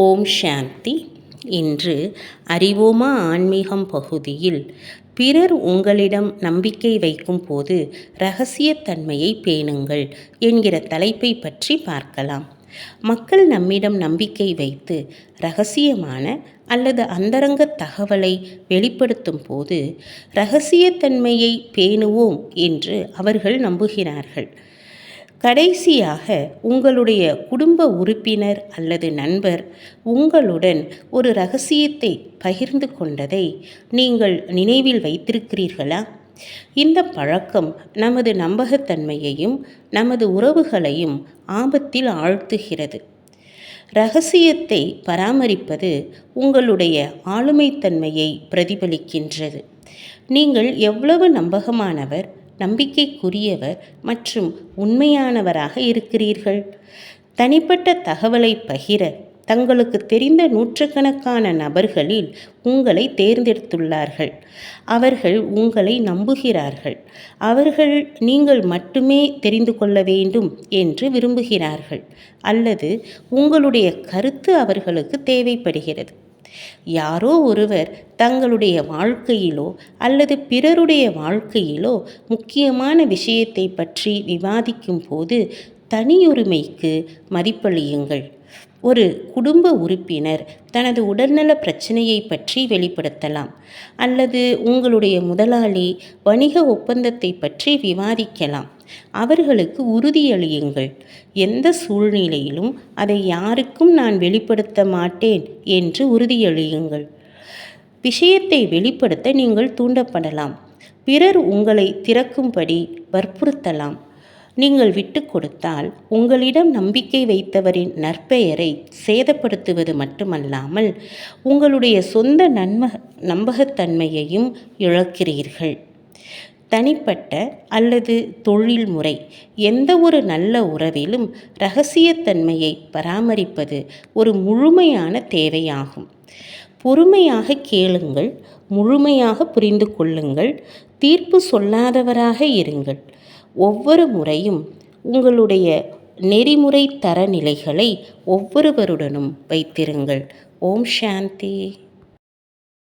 ஓம் சாந்தி. இன்று அறிவோமா ஆன்மீகம் பகுதியில் பிறர் உங்களிடம் நம்பிக்கை வைக்கும் போது இரகசியத்தன்மையை பேணுங்கள் என்கிற தலைப்பை பற்றி பார்க்கலாம். மக்கள் நம்மிடம் நம்பிக்கை வைத்து இரகசியமான அல்லது அந்தரங்க தகவலை வெளிப்படுத்தும் போது இரகசியத்தன்மையை பேணுவோம் என்று அவர்கள் நம்புகிறார்கள். கடைசியாக உங்களுடைய குடும்ப உறுப்பினர் அல்லது நண்பர் உங்களுடன் ஒரு இரகசியத்தை பகிர்ந்து கொண்டதை நீங்கள் நினைவில் வைத்திருக்கிறீர்களா? இந்த பழக்கம் நமது நம்பகத்தன்மையையும் நமது உறவுகளையும் ஆபத்தில் ஆழ்த்துகிறது. இரகசியத்தை பராமரிப்பது உங்களுடைய ஆளுமைத்தன்மையை பிரதிபலிக்கின்றது. நீங்கள் எவ்வளவு நம்பகமானவர், நம்பிக்கைக்குரியவர் மற்றும் உண்மையானவராக இருக்கிறீர்கள். தனிப்பட்ட தகவலை பகிர தங்களுக்கு தெரிந்த நூற்றுக்கணக்கான நபர்களில் உங்களை தேர்ந்தெடுத்துள்ளார்கள். அவர்கள் உங்களை நம்புகிறார்கள். அவர்கள் நீங்கள் மட்டுமே தெரிந்து கொள்ள வேண்டும் என்று விரும்புகிறார்கள், அல்லது உங்களுடைய கருத்து அவர்களுக்கு தேவைப்படுகிறது. யாரோ ஒருவர் தங்களுடைய வாழ்க்கையிலோ அல்லது பிறருடைய வாழ்க்கையிலோ முக்கியமான விஷயத்தை பற்றி விவாதிக்கும் போது தனியுரிமைக்கு மதிப்பளியுங்கள். ஒரு குடும்ப உறுப்பினர் தனது உடல்நல பிரச்சனையை பற்றி வெளிப்படுத்தலாம், அல்லது உங்களுடைய முதலாளி வணிக ஒப்பந்தத்தை பற்றி விவாதிக்கலாம். அவர்களுக்கு உறுதியளியுங்கள். எந்த சூழ்நிலையிலும் அதை யாருக்கும் நான் வெளிப்படுத்த மாட்டேன் என்று உறுதியளியுங்கள். விஷயத்தை வெளிப்படுத்த நீங்கள் தூண்டப்படலாம். பிறர் உங்களை திறக்கும்படி வற்புறுத்தலாம். நீங்கள் விட்டு கொடுத்தால் உங்களிடம் நம்பிக்கை வைத்தவரின் நற்பெயரை சேதப்படுத்துவது மட்டுமல்லாமல் உங்களுடைய சொந்த நம்பகத்தன்மையையும் இழக்கிறீர்கள். தனிப்பட்ட அல்லது தொழில்முறை எந்த ஒரு நல்ல உறவிலும் இரகசியத்தன்மையை பராமரிப்பது ஒரு முழுமையான தேவையாகும். பொறுமையாக கேளுங்கள், முழுமையாக புரிந்து கொள்ளுங்கள், தீர்ப்பு சொல்லாதவராக இருங்கள். ஒவ்வொரு முறையும் உங்களுடைய நெறிமுறை தரநிலைகளை ஒவ்வொருவருடனும் வைத்திருங்கள். ஓம் சாந்தி.